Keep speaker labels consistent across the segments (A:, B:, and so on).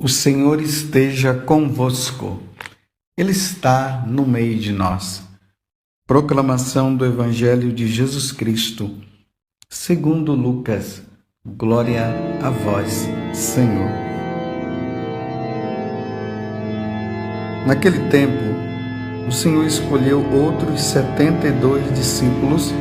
A: O Senhor esteja convosco. Ele está no meio de nós. Proclamação do Evangelho de Jesus Cristo, segundo Lucas. Glória a vós, Senhor. Naquele tempo, o Senhor escolheu outros 72 discípulos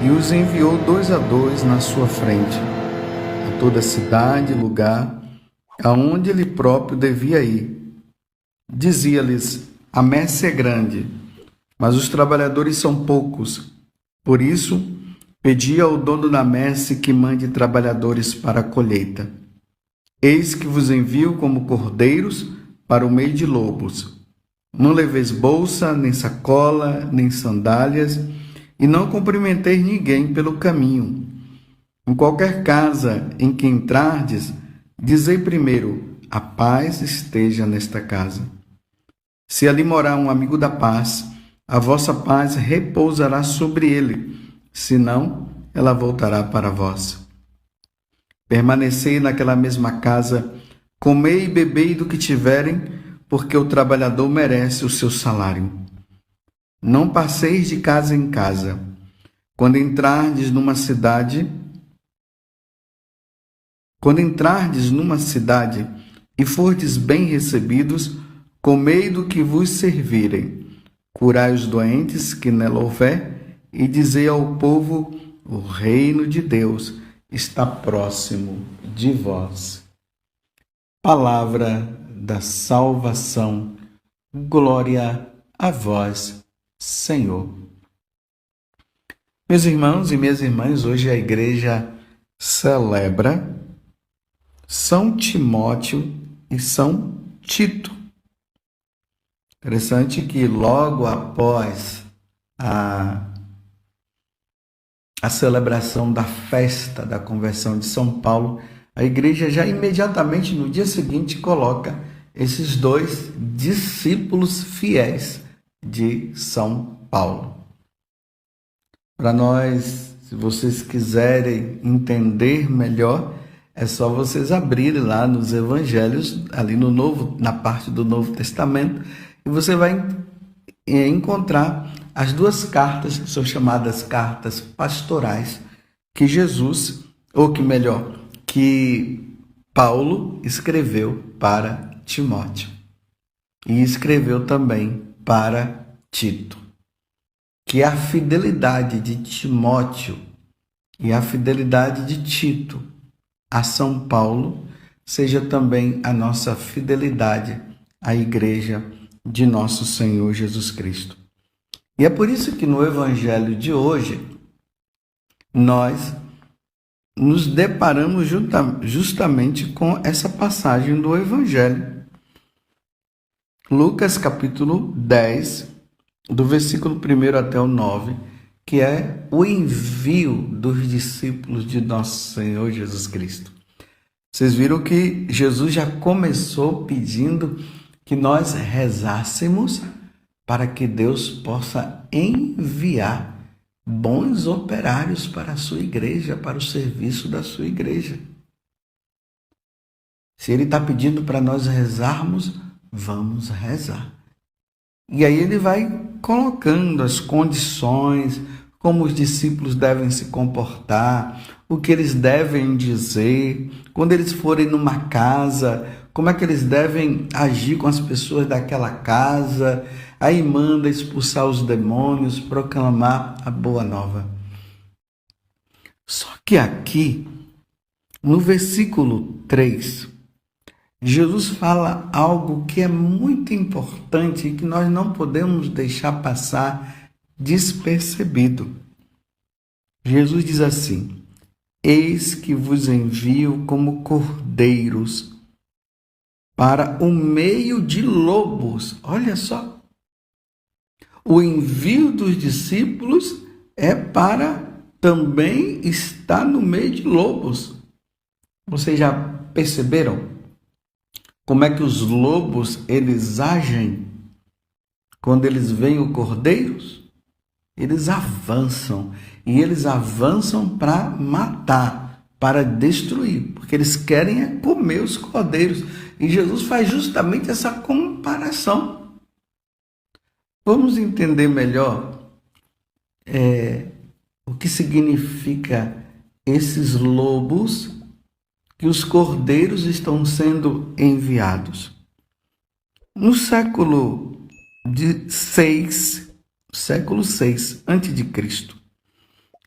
A: e os enviou 2 a 2 na sua frente, a toda cidade e lugar aonde ele próprio devia ir. Dizia-lhes: a messe é grande, mas os trabalhadores são poucos. Por isso, pedi ao dono da messe que mande trabalhadores para a colheita. Eis que vos envio como cordeiros para o meio de lobos. Não leveis bolsa, nem sacola, nem sandálias, e não cumprimenteis ninguém pelo caminho. Em qualquer casa em que entrardes, dizei primeiro: a paz esteja nesta casa. Se ali morar um amigo da paz, a vossa paz repousará sobre ele, senão ela voltará para vós. Permanecei naquela mesma casa, comei e bebei do que tiverem, porque o trabalhador merece o seu salário. Não passeis de casa em casa. Quando entrardes numa cidade e fordes bem recebidos, comei do que vos servirem. Curai os doentes que nela houver, e dizei ao povo: o reino de Deus está próximo de vós. Palavra da salvação. Glória a vós, Senhor. Meus irmãos e minhas irmãs, hoje a igreja celebra São Timóteo e São Tito. Interessante que logo após a celebração da festa da conversão de São Paulo, a igreja já imediatamente no dia seguinte coloca esses 2 discípulos fiéis de São Paulo. Para nós, se vocês quiserem entender melhor, é só vocês abrirem lá nos evangelhos, ali na parte do Novo Testamento, e você vai encontrar as 2 cartas, que são chamadas cartas pastorais, que que Paulo escreveu para Timóteo. E escreveu também para Tito. Que a fidelidade de Timóteo e a fidelidade de Tito a São Paulo seja também a nossa fidelidade à Igreja de nosso Senhor Jesus Cristo. E é por isso que no Evangelho de hoje nós nos deparamos justamente com essa passagem do Evangelho. Lucas capítulo 10, do versículo 1 até o 9, que é o envio dos discípulos de nosso Senhor Jesus Cristo. Vocês viram que Jesus já começou pedindo que nós rezássemos para que Deus possa enviar bons operários para a sua igreja, para o serviço da sua igreja. Se Ele está pedindo para nós rezarmos, vamos rezar. E aí Ele vai colocando as condições, como os discípulos devem se comportar, o que eles devem dizer, quando eles forem numa casa, como é que eles devem agir com as pessoas daquela casa. Aí manda expulsar os demônios, proclamar a boa nova. Só que aqui, no versículo 3, Jesus fala algo que é muito importante e que nós não podemos deixar passar despercebido. Jesus diz assim: eis que vos envio como cordeiros para o meio de lobos. Olha só. O envio dos discípulos é para também estar no meio de lobos. Vocês já perceberam como é que os lobos eles agem quando eles veem os cordeiros? Eles avançam, e eles avançam para matar, para destruir, porque eles querem comer os cordeiros. E Jesus faz justamente essa comparação. Vamos entender melhor o que significa esses lobos que os cordeiros estão sendo enviados. No século VI antes de Cristo,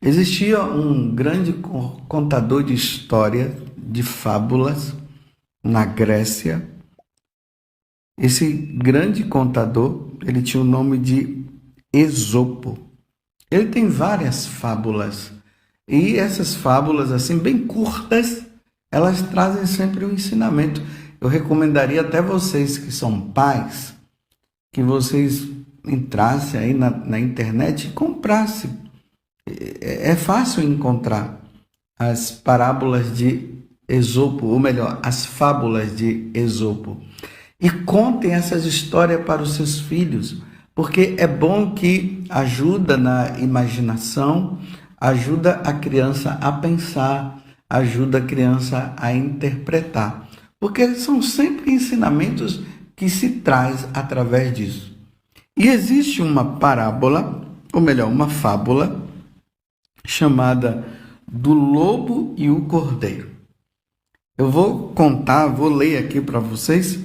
A: existia um grande contador de história, de fábulas, na Grécia. Esse grande contador, ele tinha o nome de Esopo. Ele tem várias fábulas, e essas fábulas, assim, bem curtas, elas trazem sempre um ensinamento. Eu recomendaria até vocês que são pais, que vocês entrassem aí na internet e comprassem. É fácil encontrar as parábolas de Esopo, ou melhor, as fábulas de Esopo. E contem essas histórias para os seus filhos, porque é bom que ajuda na imaginação, ajuda a criança a pensar, ajuda a criança a interpretar, porque são sempre ensinamentos que se traz através disso. E existe uma parábola, ou melhor, uma fábula, chamada do lobo e o cordeiro. Eu vou ler aqui para vocês,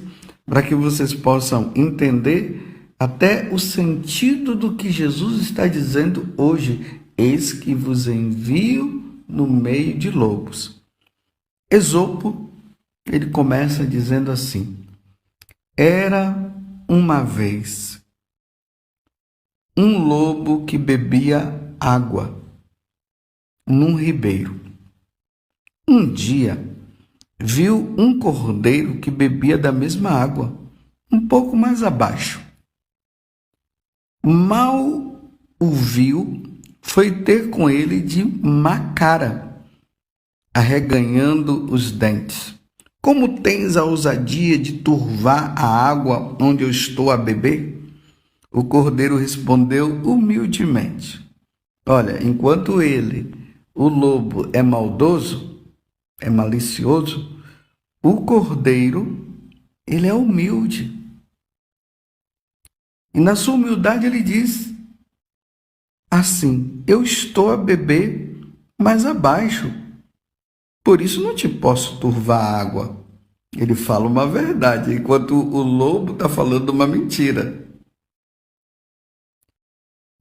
A: para que vocês possam entender até o sentido do que Jesus está dizendo hoje. Eis que vos envio no meio de lobos. Esopo, ele começa dizendo assim: era uma vez um lobo que bebia água num ribeiro. Um dia, viu um cordeiro que bebia da mesma água, um pouco mais abaixo. Mal o viu, foi ter com ele de má cara, arreganhando os dentes. Como tens a ousadia de turvar a água onde eu estou a beber? O cordeiro respondeu humildemente: olha, enquanto o lobo é maldoso, é malicioso, o cordeiro, ele é humilde. E na sua humildade ele diz assim: eu estou a beber mais abaixo, por isso não te posso turvar a água. Ele fala uma verdade, enquanto o lobo está falando uma mentira.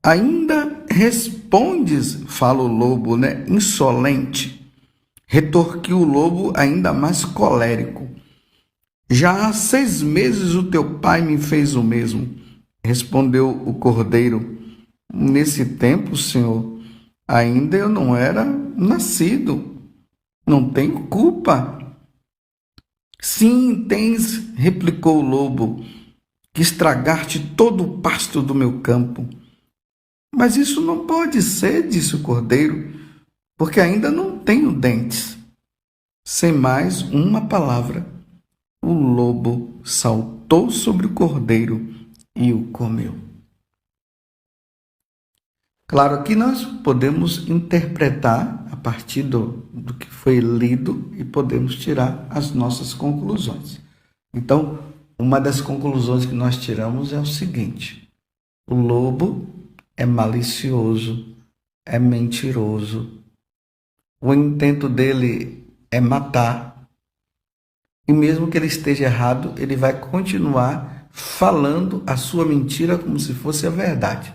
A: Ainda respondes, fala o lobo, né? Insolente. Retorquiu o lobo ainda mais colérico. Já há 6 meses o teu pai me fez o mesmo. Respondeu o cordeiro: nesse tempo, Senhor, ainda eu não era nascido. Não tenho culpa. Sim, tens, replicou o lobo, que estragaste todo o pasto do meu campo. Mas isso não pode ser, disse o cordeiro, porque ainda não tenho dentes. Sem mais uma palavra, o lobo saltou sobre o cordeiro e o comeu. Claro que nós podemos interpretar a partir do que foi lido e podemos tirar as nossas conclusões. Então, uma das conclusões que nós tiramos é o seguinte: o lobo é malicioso, é mentiroso, o intento dele é matar, e mesmo que ele esteja errado, ele vai continuar falando a sua mentira como se fosse a verdade.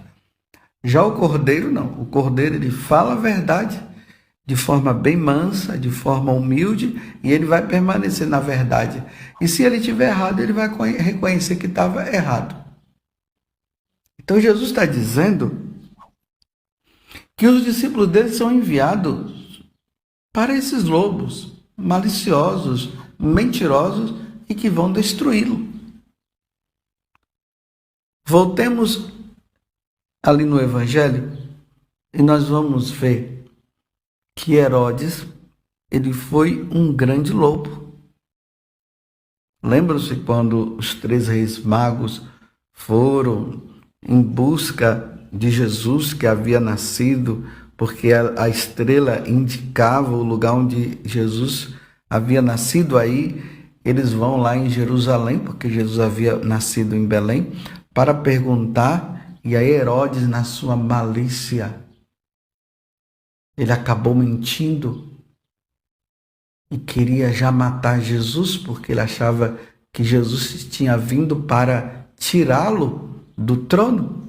A: Já o cordeiro não, o cordeiro ele fala a verdade de forma bem mansa, de forma humilde, e ele vai permanecer na verdade. E se ele estiver errado, ele vai reconhecer que estava errado. Então Jesus está dizendo que os discípulos dele são enviados para esses lobos maliciosos, mentirosos e que vão destruí-lo. Voltemos ali no Evangelho e nós vamos ver que Herodes, ele foi um grande lobo. Lembram-se quando os 3 reis magos foram em busca de Jesus que havia nascido, porque a estrela indicava o lugar onde Jesus havia nascido aí, eles vão lá em Jerusalém, porque Jesus havia nascido em Belém, para perguntar, e aí Herodes, na sua malícia, ele acabou mentindo e queria já matar Jesus, porque ele achava que Jesus tinha vindo para tirá-lo do trono.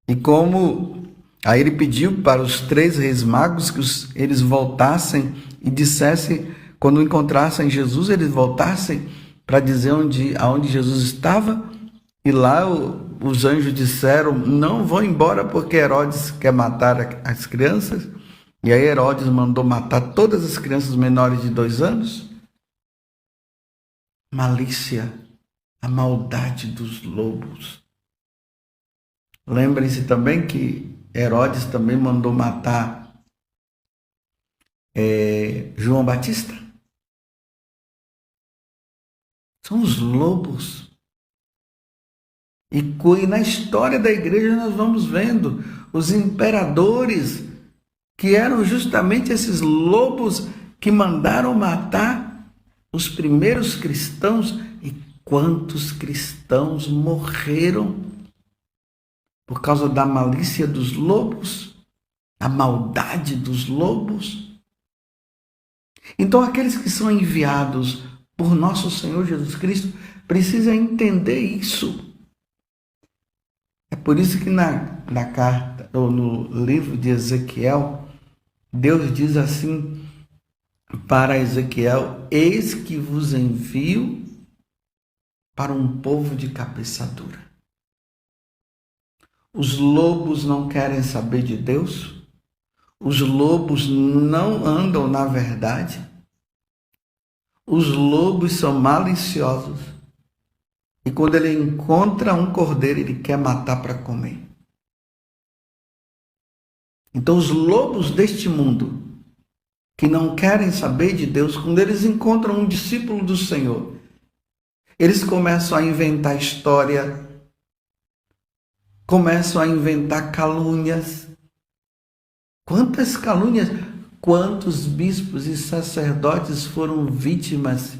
A: E como aí ele pediu para os 3 reis magos que eles voltassem e dissessem, quando encontrassem Jesus, eles voltassem para dizer aonde Jesus estava. E lá os anjos disseram, não vão embora porque Herodes quer matar as crianças. E aí Herodes mandou matar todas as crianças menores de 2 anos. Malícia, a maldade dos lobos. Lembrem-se também que Herodes também mandou matar João Batista. São os lobos. E na história da igreja nós vamos vendo os imperadores que eram justamente esses lobos que mandaram matar os primeiros cristãos. E quantos cristãos morreram por causa da malícia dos lobos, a maldade dos lobos? Então aqueles que são enviados por nosso Senhor Jesus Cristo precisam entender isso. É por isso que na carta, ou no livro de Ezequiel, Deus diz assim para Ezequiel: eis que vos envio para um povo de cabeça dura. Os lobos não querem saber de Deus, os lobos não andam na verdade, os lobos são maliciosos. E quando ele encontra um cordeiro, ele quer matar para comer. Então os lobos deste mundo, que não querem saber de Deus, quando eles encontram um discípulo do Senhor, eles começam a inventar história, começam a inventar calúnias. Quantas calúnias, quantos bispos e sacerdotes foram vítimas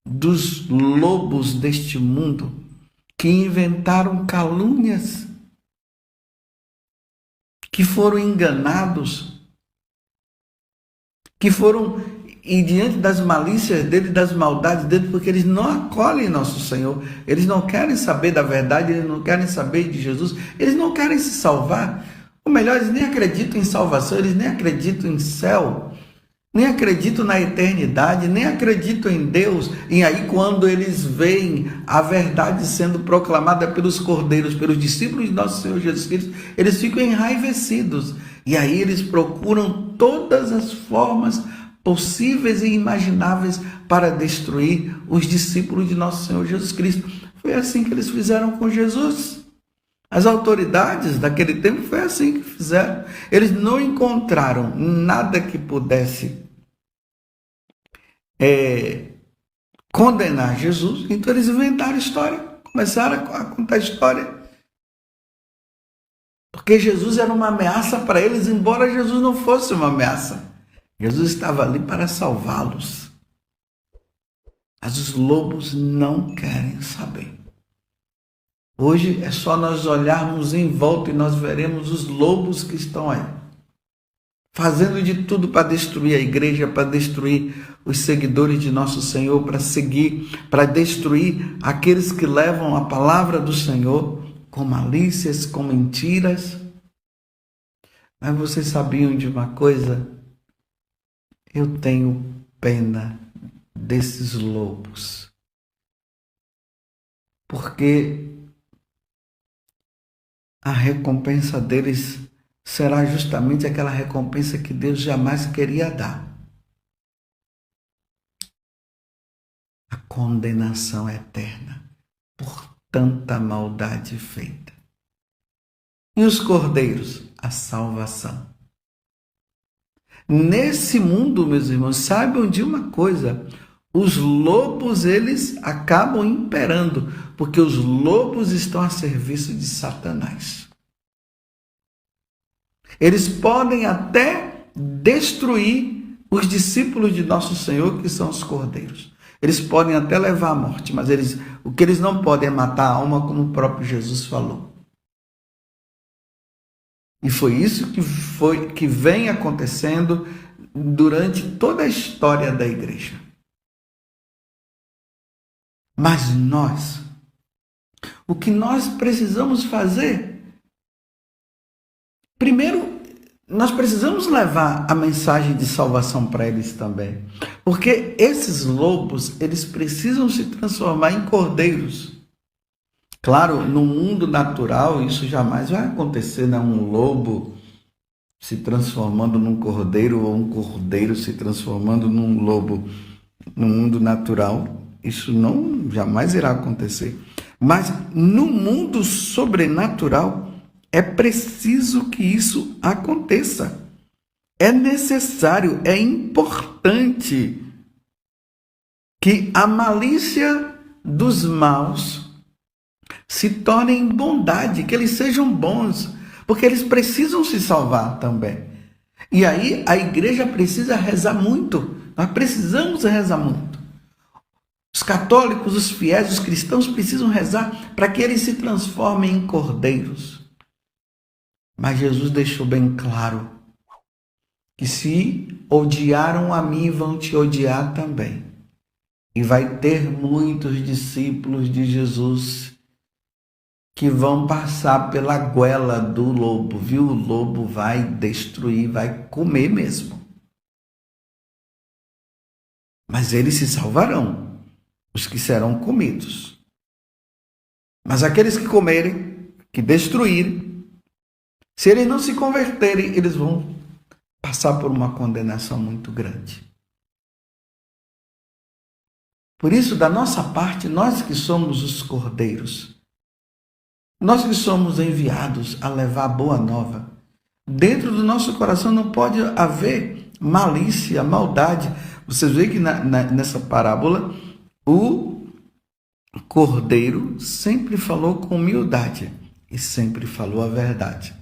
A: dos lobos deste mundo, que inventaram calúnias, que foram enganados, que foram, e diante das malícias dele, das maldades dele, porque eles não acolhem nosso Senhor, eles não querem saber da verdade, eles não querem saber de Jesus, eles não querem se salvar. Ou melhor, eles nem acreditam em salvação, eles nem acreditam em céu, nem acreditam na eternidade, nem acreditam em Deus. E aí quando eles veem a verdade sendo proclamada pelos cordeiros, pelos discípulos de nosso Senhor Jesus Cristo, eles ficam enraivecidos. E aí eles procuram todas as formas possíveis e imagináveis para destruir os discípulos de nosso Senhor Jesus Cristo. Foi assim que eles fizeram com Jesus. As autoridades daquele tempo foi assim que fizeram. Eles não encontraram nada que pudesse condenar Jesus, então eles inventaram história, começaram a contar história, porque Jesus era uma ameaça para eles, embora Jesus não fosse uma ameaça. Jesus estava ali para salvá-los. Mas os lobos não querem saber. Hoje é só nós olharmos em volta e nós veremos os lobos que estão aí, fazendo de tudo para destruir a igreja, para destruir os seguidores de nosso Senhor, para destruir aqueles que levam a palavra do Senhor com malícias, com mentiras. Mas vocês sabiam de uma coisa? Eu tenho pena desses lobos, porque a recompensa deles será justamente aquela recompensa que Deus jamais queria dar. A condenação eterna por tanta maldade feita. E os cordeiros? A salvação. Nesse mundo, meus irmãos, saibam de uma coisa: os lobos, eles acabam imperando, porque os lobos estão a serviço de Satanás. Eles podem até destruir os discípulos de nosso Senhor, que são os cordeiros. Eles podem até levar à morte, mas o que eles não podem é matar a alma, como o próprio Jesus falou. E foi isso que vem acontecendo durante toda a história da igreja. Mas o que nós precisamos fazer? Primeiro, nós precisamos levar a mensagem de salvação para eles também. Porque esses lobos, eles precisam se transformar em cordeiros. Claro, no mundo natural, isso jamais vai acontecer, né? Um lobo se transformando num cordeiro ou um cordeiro se transformando num lobo no mundo natural. Isso jamais irá acontecer. Mas no mundo sobrenatural, é preciso que isso aconteça. É necessário, é importante que a malícia dos maus se torne em bondade, que eles sejam bons, porque eles precisam se salvar também. E aí a igreja precisa rezar muito. Nós precisamos rezar muito. Os católicos, os fiéis, os cristãos precisam rezar para que eles se transformem em cordeiros. Mas Jesus deixou bem claro que se odiaram a mim, vão te odiar também. E vai ter muitos discípulos de Jesus que vão passar pela goela do lobo, viu? O lobo vai destruir, vai comer mesmo. Mas eles se salvarão, os que serão comidos. Mas aqueles que comerem, que destruírem, se eles não se converterem, eles vão passar por uma condenação muito grande. Por isso, da nossa parte, nós que somos os cordeiros, nós que somos enviados a levar a boa nova, dentro do nosso coração não pode haver malícia, maldade. Vocês veem que nessa parábola, o cordeiro sempre falou com humildade e sempre falou a verdade.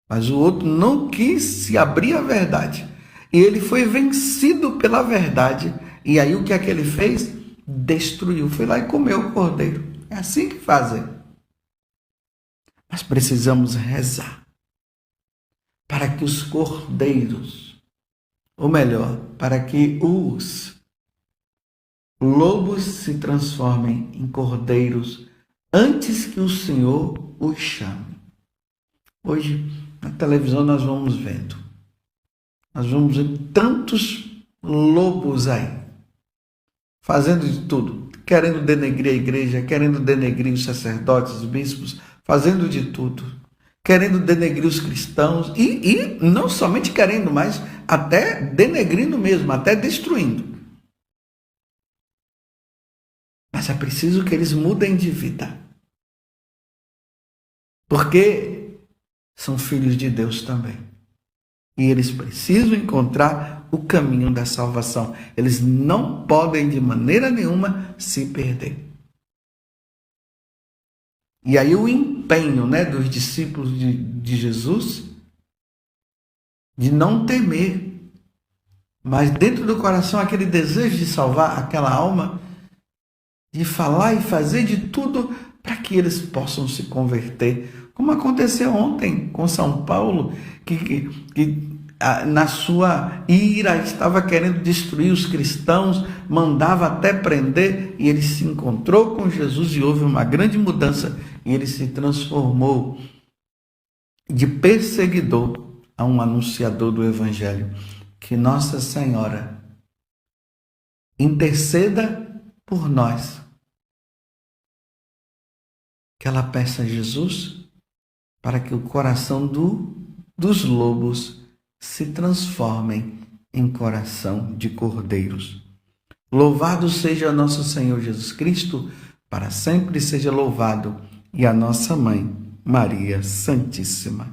A: Mas o outro não quis se abrir à verdade. E ele foi vencido pela verdade. E aí o que é que ele fez? Destruiu. Foi lá e comeu o cordeiro. É assim que fazem. Mas precisamos rezar para que os cordeiros, ou melhor, para que os lobos se transformem em cordeiros antes que o Senhor os chame. Hoje, na televisão, nós vamos vendo. Nós vamos ver tantos lobos aí, fazendo de tudo, querendo denegrir a igreja, querendo denegrir os sacerdotes, os bispos, fazendo de tudo, querendo denegrir os cristãos, e não somente querendo, mas até denegrindo mesmo, até destruindo. Mas é preciso que eles mudem de vida, porque são filhos de Deus também. E eles precisam encontrar o caminho da salvação. Eles não podem de maneira nenhuma se perder. E aí o empenho, dos discípulos de Jesus de não temer, mas dentro do coração aquele desejo de salvar aquela alma, de falar e fazer de tudo para que eles possam se converter. Como aconteceu ontem com São Paulo, que na sua ira estava querendo destruir os cristãos, mandava até prender, e ele se encontrou com Jesus e houve uma grande mudança, e ele se transformou de perseguidor a um anunciador do Evangelho. Que Nossa Senhora interceda por nós, que ela peça a Jesus para que o coração dos lobos se transformem em coração de cordeiros. Louvado seja nosso Senhor Jesus Cristo, para sempre seja louvado, e a nossa Mãe, Maria Santíssima.